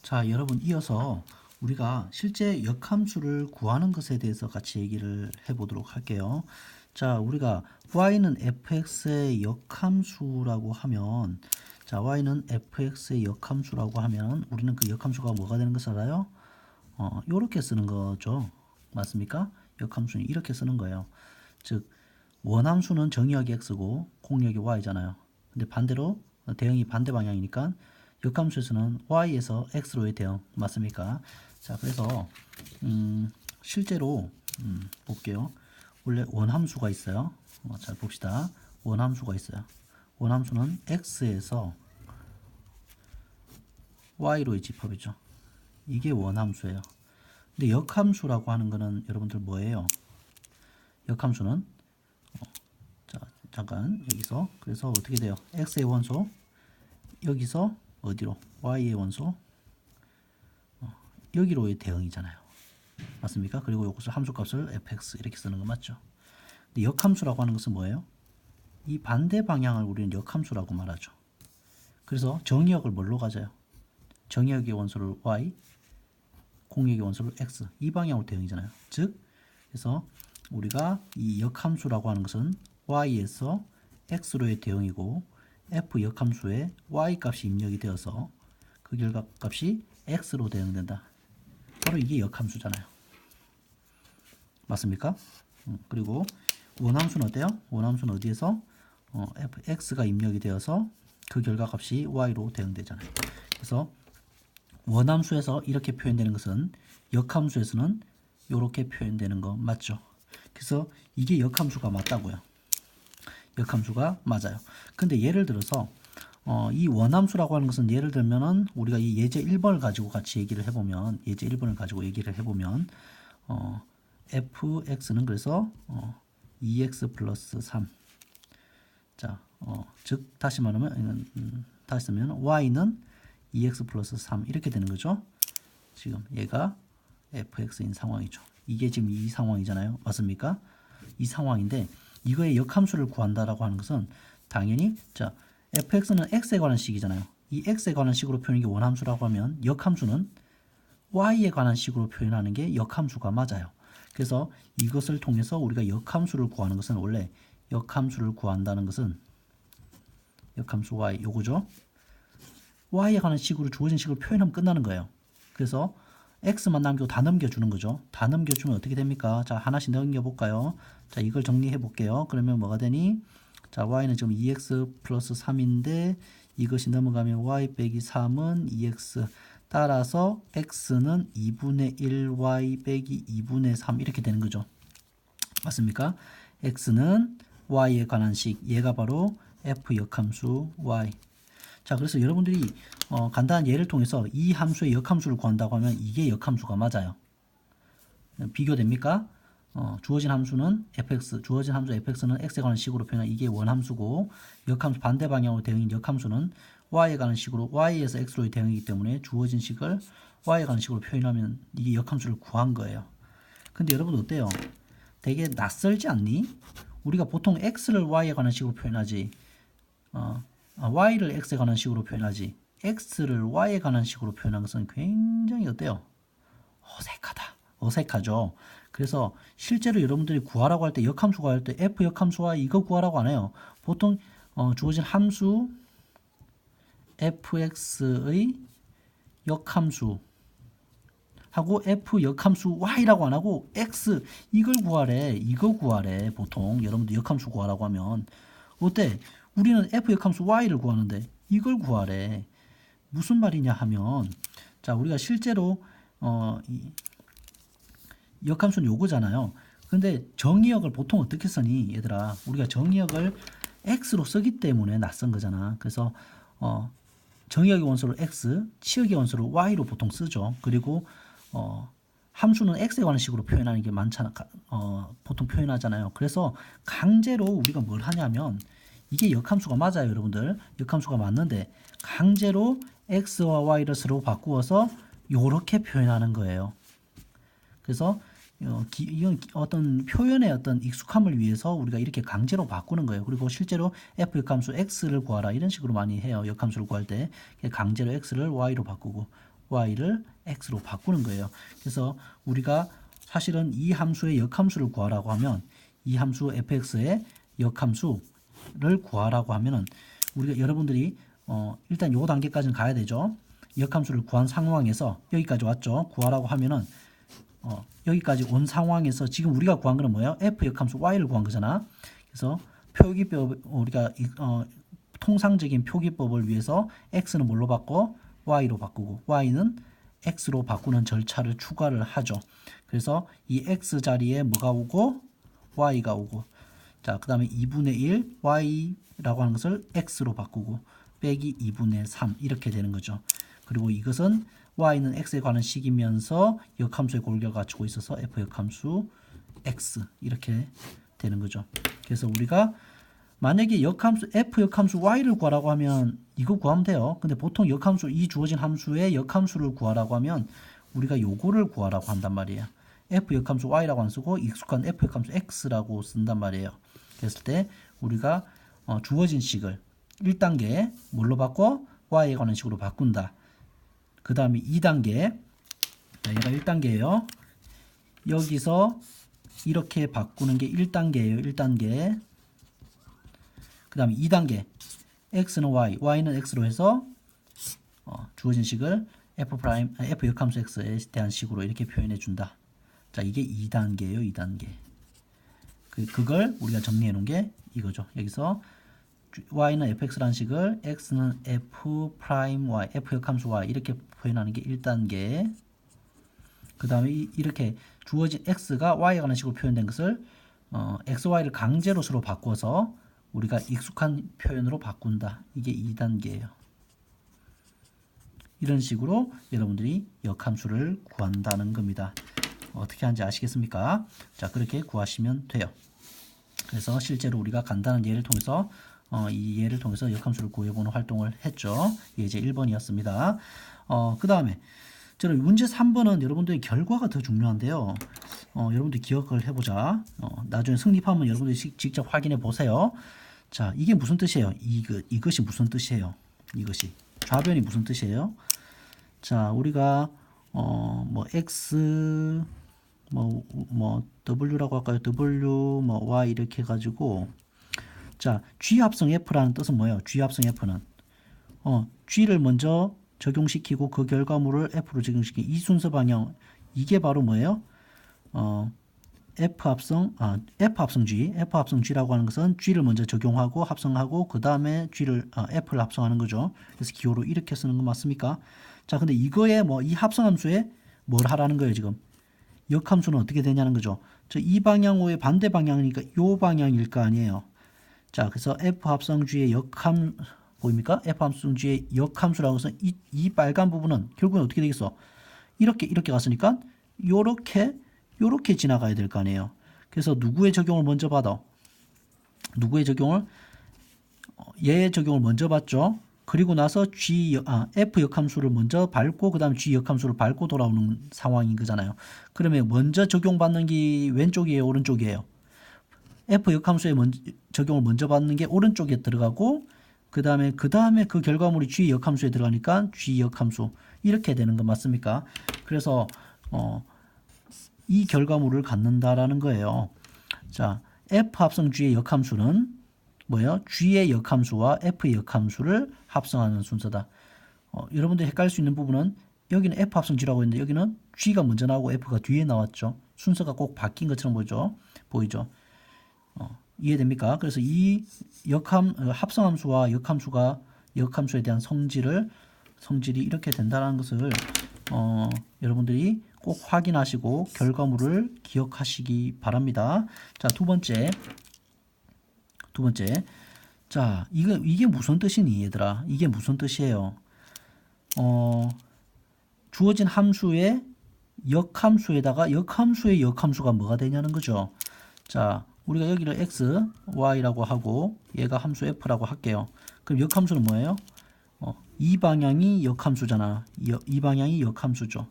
자, 여러분 이어서 우리가 실제 역함수를 구하는 것에 대해서 같이 얘기를 해보도록 할게요. 자, 우리가 y는 fx의 역함수라고 하면, 자, y는 fx의 역함수라고 하면 우리는 그 역함수가 뭐가 되는 것을 알아요? 요렇게 쓰는 거죠. 맞습니까? 역함수는 이렇게 쓰는 거예요. 즉, 원함수는 정의역이 x고 공역이 y잖아요. 근데 반대로 대응이 반대 방향이니까 역함수에서는 y에서 x로의 대응 맞습니까? 자, 그래서 실제로 볼게요. 원래 원함수가 있어요. 잘 봅시다. 원함수가 있어요. 원함수는 x에서 y로의 집합이죠. 이게 원함수예요. 근데 역함수라고 하는 거는 여러분들 뭐예요? 역함수는 자, 잠깐 여기서 그래서 어떻게 돼요? x의 원소 여기서 어디로? y의 원소 여기로의 대응이잖아요. 맞습니까? 그리고 이것을 함수값을 fx 이렇게 쓰는 거 맞죠? 근데 역함수라고 하는 것은 뭐예요? 이 반대 방향을 우리는 역함수라고 말하죠. 그래서 정의역을 뭘로 가져요? 정의역의 원소를 y, 공역의 원소를 x 이 방향으로 대응이잖아요. 즉, 그래서 우리가 이 역함수라고 하는 것은 y에서 x로의 대응이고 f 역함수에 y 값이 입력이 되어서 그 결과값이 x로 대응된다. 바로 이게 역함수잖아요. 맞습니까? 그리고 원함수는 어때요? 원함수는 어디에서 fx가 입력이 되어서 그 결과값이 y로 대응되잖아요. 그래서 원함수에서 이렇게 표현되는 것은 역함수에서는 이렇게 표현되는 거 맞죠? 그래서 이게 역함수가 맞다고요. 역함수가 맞아요. 근데 예를 들어서 이 원함수라고 하는 것은 예를 들면은 우리가 이 예제 1번을 가지고 같이 얘기를 해보면 예제 1번을 가지고 얘기를 해보면 fx는 그래서 2x 플러스 3 자, 즉 다시 말하면 다시 쓰면 y는 2x 플러스 3 이렇게 되는 거죠. 지금 얘가 fx인 상황이죠. 이게 지금 이 상황이잖아요. 맞습니까? 이 상황인데 이거의 역함수를 구한다라고 하는 것은 당연히 자 fx는 x에 관한 식이잖아요. 이 x에 관한 식으로 표현하는 게 원함수라고 하면 역함수는 y에 관한 식으로 표현하는 게 역함수가 맞아요. 그래서 이것을 통해서 우리가 역함수를 구하는 것은 원래 역함수를 구한다는 것은 역함수 y 요거죠. y에 관한 식으로 주어진 식을 표현하면 끝나는 거예요. 그래서 x만 남기고 다 넘겨주는 거죠. 다 넘겨주면 어떻게 됩니까? 자, 하나씩 넘겨볼까요? 자, 이걸 정리해 볼게요. 그러면 뭐가 되니? 자, y는 지금 2x 플러스 3인데 이것이 넘어가면 y 빼기 3은 2x 따라서 x는 2분의 1 y 빼기 2분의 3 이렇게 되는 거죠. 맞습니까? x는 y에 관한 식 얘가 바로 f 역함수 y 자, 그래서 여러분들이 간단한 예를 통해서 이 함수의 역함수를 구한다고 하면 이게 역함수가 맞아요. 비교됩니까? 주어진 함수는 fx, 주어진 함수 fx는 x에 관한 식으로 표현한 이게 원함수고 역함수 반대 방향으로 대응인 역함수는 y에 관한 식으로 y에서 x로의 대응이기 때문에 주어진 식을 y에 관한 식으로 표현하면 이게 역함수를 구한 거예요. 근데 여러분 어때요? 되게 낯설지 않니? 우리가 보통 x를 y에 관한 식으로 표현하지 y를 x에 관한 식으로 표현하지 x를 y에 관한 식으로 표현한 것은 굉장히 어때요? 어색하다. 어색하죠. 그래서 실제로 여러분들이 구하라고 할 때 역함수 구할 때 f 역함수와 이거 구하라고 안 해요. 보통 주어진 함수 fx의 역함수 하고 f 역함수 y라고 안 하고 x 이걸 구하래. 이거 구하래. 보통 여러분들 역함수 구하라고 하면 어때? 우리는 f 역함수 y를 구하는데 이걸 구하래. 무슨 말이냐 하면 자 우리가 실제로 역함수는 요거잖아요. 근데 정의역을 보통 어떻게 쓰니 얘들아 우리가 정의역을 x로 쓰기 때문에 낯선 거잖아. 그래서 정의역의 원소를 x, 치역의 원소를 y로 보통 쓰죠. 그리고 함수는 x에 관한 식으로 표현하는 게 많잖아. 보통 표현하잖아요. 그래서 강제로 우리가 뭘 하냐면 이게 역함수가 맞아요, 여러분들. 역함수가 맞는데 강제로 x와 y를 서로 바꾸어서 이렇게 표현하는 거예요. 그래서 이건 어떤 표현의 어떤 익숙함을 위해서 우리가 이렇게 강제로 바꾸는 거예요. 그리고 실제로 f 역함수 x를 구하라 이런 식으로 많이 해요. 역함수를 구할 때 강제로 x를 y로 바꾸고 y를 x로 바꾸는 거예요. 그래서 우리가 사실은 이 함수의 역함수를 구하라고 하면 이 함수 fx의 역함수를 구하라고 하면은 우리가 여러분들이 일단 요 단계까지는 가야 되죠. 역함수를 구한 상황에서 여기까지 왔죠. 구하라고 하면은 여기까지 온 상황에서 지금 우리가 구한 거는 뭐예요? f 역함수 y를 구한 거잖아. 그래서 표기법 우리가 통상적인 표기법을 위해서 x는 뭘로 바꿔? y로 바꾸고 y는 x로 바꾸는 절차를 추가를 하죠. 그래서 이 x 자리에 뭐가 오고 y가 오고 자, 그 다음에 2분의 1 y라고 하는 것을 x로 바꾸고 빼기 2분의 3 이렇게 되는 거죠. 그리고 이것은 y는 x에 관한 식이면서 역함수의 골격을 갖추고 있어서 f 역함수 x 이렇게 되는 거죠. 그래서 우리가 만약에 역함수 f 역함수 y를 구하라고 하면 이거 구하면 돼요. 근데 보통 역함수 이 주어진 함수의 역함수를 구하라고 하면 우리가 요거를 구하라고 한단 말이에요. f 역함수 y라고 안 쓰고 익숙한 f 역함수 x라고 쓴단 말이에요. 그랬을 때 우리가 주어진 식을 1단계 뭘로 바꿔? y에 관한 식으로 바꾼다. 그 다음에 2단계 자, 얘가 1단계예요. 여기서 이렇게 바꾸는 게 1단계예요. 1단계 그 다음에 2단계 x는 y, y는 x로 해서 주어진 식을 f 역함수 x에 대한 식으로 이렇게 표현해 준다. 자, 이게 2단계예요. 2단계. 그걸 우리가 정리해 놓은 게 이거죠. 여기서 y는 fx라는 식을 x는 f 프라임 y, f 역함수 y 이렇게 표현하는 게 1단계. 그 다음에 이렇게 주어진 x가 y에 관한 식으로 표현된 것을 x, y를 강제로 서로 바꿔서 우리가 익숙한 표현으로 바꾼다. 이게 2단계예요. 이런 식으로 여러분들이 역함수를 구한다는 겁니다. 어떻게 하는지 아시겠습니까? 자, 그렇게 구하시면 돼요. 그래서 실제로 우리가 간단한 예를 통해서 이 예를 통해서 역함수를 구해보는 활동을 했죠. 이게 이제 1번이었습니다. 그 다음에 저는 문제 3번은 여러분들의 결과가 더 중요한데요. 여러분들 기억을 해보자. 나중에 성립하면 여러분들이 직접 확인해 보세요. 자, 이게 무슨 뜻이에요? 이것이 무슨 뜻이에요? 이것이 좌변이 무슨 뜻이에요? 자, 우리가 뭐 x 뭐 w라고 할까요? w 뭐 y 이렇게 해 가지고 자, g 합성 f라는 뜻은 뭐예요? g 합성 f는 g를 먼저 적용시키고 그 결과물을 f로 적용시키는 이 순서 방향 이게 바로 뭐예요? f 합성 G라고 하는 것은 G를 먼저 적용하고 합성하고 그 다음에 F를 합성하는 거죠. 그래서 기호로 이렇게 쓰는 거 맞습니까? 자, 근데 이거에 이 합성함수에 뭘 하라는 거예요, 지금? 역함수는 어떻게 되냐는 거죠. 이 방향 의 반대 방향이니까 요 방향일 거 아니에요. 자, 그래서 F 합성 G의 보입니까? F 합성 G의 역함수라고 해서 이 빨간 부분은 결국은 어떻게 되겠어? 이렇게 갔으니까 요렇게 지나가야 될 거 아니에요. 그래서 누구의 적용을 먼저 받아? 누구의 적용을? 얘의 적용을 먼저 받죠. 그리고 나서 F 역함수를 먼저 밟고 그 다음에 G 역함수를 밟고 돌아오는 상황인 거잖아요. 그러면 먼저 적용받는 게 왼쪽이에요? 오른쪽이에요? F 역함수의 적용을 먼저 받는 게 오른쪽에 들어가고 그 다음에 그 결과물이 G 역함수에 들어가니까 G 역함수 이렇게 되는 거 맞습니까? 그래서 이 결과물을 갖는다라는 거예요. 자, F 합성 G의 역함수는 뭐예요? G의 역함수와 F의 역함수를 합성하는 순서다. 여러분들 헷갈릴 수 있는 부분은 여기는 F 합성 G라고 했는데 여기는 G가 먼저 나오고 F가 뒤에 나왔죠. 순서가 꼭 바뀐 것처럼 보이죠? 이해됩니까? 그래서 이 합성함수와 역함수에 대한 성질이 이렇게 된다는 것을 여러분들이 꼭 확인하시고 결과물을 기억하시기 바랍니다. 자, 두 번째. 자, 이게 무슨 뜻이니, 얘들아? 이게 무슨 뜻이에요? 주어진 함수의 역함수에다가 역함수의 역함수가 뭐가 되냐는 거죠. 자, 우리가 여기를 x, y라고 하고 얘가 함수 f라고 할게요. 그럼 역함수는 뭐예요? 이 방향이 역함수잖아. 이 방향이 역함수죠.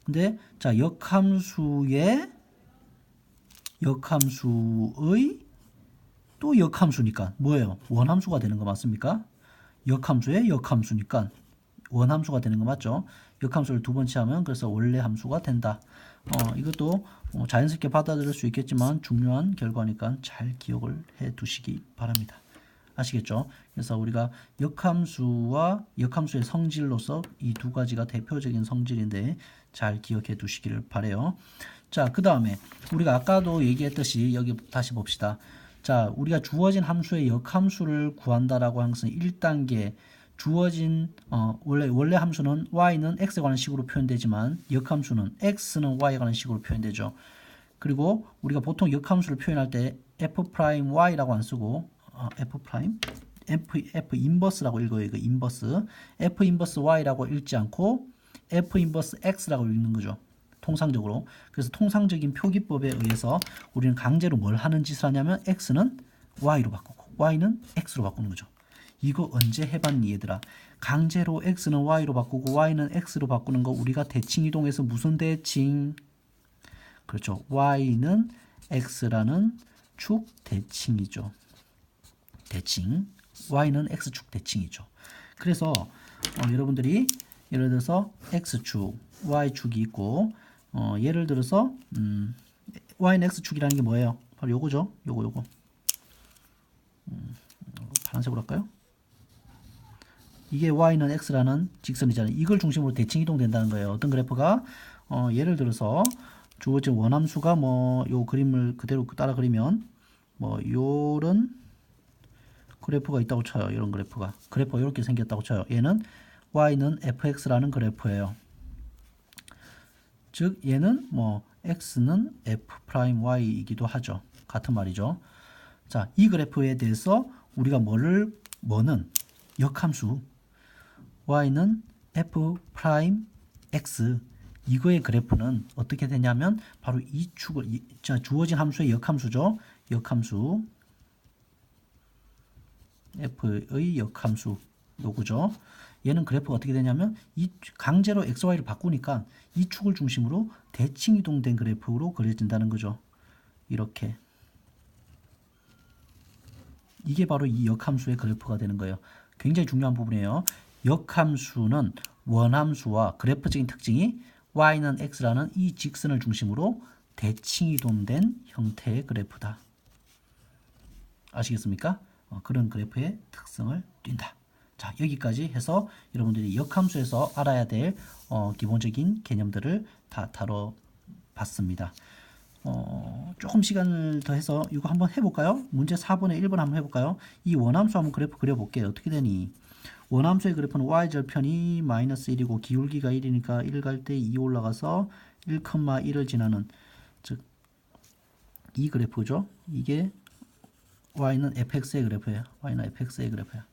근데 자, 역함수의 또 역함수니까 뭐예요? 원함수가 되는 거 맞습니까? 역함수의 역함수니까 원함수가 되는 거 맞죠? 역함수를 두 번 취하면 그래서 원래 함수가 된다. 이것도 자연스럽게 받아들일 수 있겠지만 중요한 결과니까 잘 기억을 해 두시기 바랍니다. 아시겠죠? 그래서 우리가 역함수와 역함수의 성질로서 이 두 가지가 대표적인 성질인데 잘 기억해 두시기를 바래요. 자, 그 다음에 우리가 아까도 얘기했듯이 여기 다시 봅시다. 자, 우리가 주어진 함수의 역함수를 구한다라고 한 것은 1단계 주어진 원래 함수는 y는 x에 관한 식으로 표현되지만 역함수는 x는 y에 관한 식으로 표현되죠. 그리고 우리가 보통 역함수를 표현할 때 f'y라고 안 쓰고 f 인버스라고 읽어요. 이거 인버스. f 인버스 y라고 읽지 않고 f 인버스 x라고 읽는 거죠. 통상적으로. 그래서 통상적인 표기법에 의해서 우리는 강제로 뭘 하는 짓을 하냐면 x는 y로 바꾸고 y는 x로 바꾸는 거죠. 이거 언제 해봤니 얘들아? 강제로 x는 y로 바꾸고 y는 x로 바꾸는 거 우리가 대칭 이동해서 무슨 대칭? 그렇죠. y는 x라는 축 대칭이죠. 대칭. y는 x축 대칭이죠. 그래서 여러분들이 예를 들어서 x축, y축이 있고 예를 들어서 y는 x축이라는 게 뭐예요? 바로 요거죠. 요거. 파란색으로 할까요? 이게 y는 x라는 직선이잖아요. 이걸 중심으로 대칭 이동된다는 거예요. 어떤 그래프가 예를 들어서 주어진 원함수가 요 그림을 그대로 따라 그리면 요런 그래프가 있다고 쳐요. 이런 그래프가 이렇게 생겼다고 쳐요. 얘는 y는 fx라는 그래프예요. 즉 얘는 x는 f'y이기도 하죠. 같은 말이죠. 자, 이 그래프에 대해서 우리가 뭐는 역함수 y는 f'x 이거의 그래프는 어떻게 되냐면 바로 이 축을 주어진 함수의 역함수죠. 역함수 f의 역함수 요거죠. 얘는 그래프가 어떻게 되냐면 이 강제로 xy를 바꾸니까 이 축을 중심으로 대칭 이동된 그래프로 그려진다는 거죠. 이렇게. 이게 바로 이 역함수의 그래프가 되는 거예요. 굉장히 중요한 부분이에요. 역함수는 원함수와 그래프적인 특징이 y는 x라는 이 직선을 중심으로 대칭 이동된 형태의 그래프다. 아시겠습니까? 그런 그래프의 특성을 띈다. 자, 여기까지 해서 여러분들이 역함수에서 알아야 될 기본적인 개념들을 다 다뤄봤습니다. 조금 시간을 더 해서 이거 한번 해볼까요? 문제 4번에 1번 한번 해볼까요? 이 원함수 한번 그래프 그려볼게요. 어떻게 되니? 원함수의 그래프는 y절편이 마이너스 1이고 기울기가 1이니까 1 갈 때 2 올라가서 1,1을 지나는 즉 이 그래프죠. 이게 y는 fx의 그래프예요. y는 fx의 그래프야.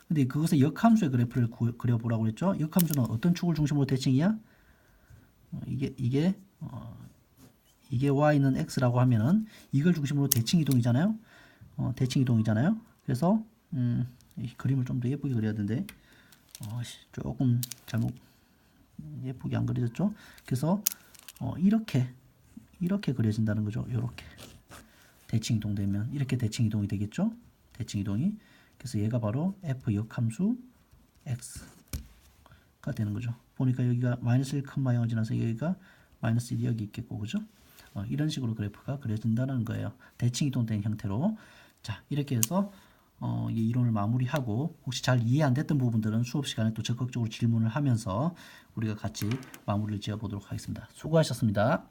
근데 그것의 역함수의 그래프를 그려보라고 했죠. 역함수는 어떤 축을 중심으로 대칭이야? 이게 y는 x라고 하면은 이걸 중심으로 대칭 이동이잖아요. 대칭 이동이잖아요. 그래서 이 그림을 좀 더 예쁘게 그려야 되는데 조금 잘못 예쁘게 안 그려졌죠. 그래서 이렇게 그려진다는 거죠. 이렇게 대칭 이동되면 이렇게 대칭 이동이 되겠죠. 대칭 이동이. 그래서 얘가 바로 f 역함수 x가 되는 거죠. 보니까 여기가 마이너스 1,0을 지나서 여기가 마이너스 1이 여기 있겠고, 그죠? 이런 식으로 그래프가 그려진다는 거예요. 대칭 이동된 형태로. 자, 이렇게 해서 이 이론을 마무리하고 혹시 잘 이해 안 됐던 부분들은 수업 시간에 또 적극적으로 질문을 하면서 우리가 같이 마무리를 지어 보도록 하겠습니다. 수고하셨습니다.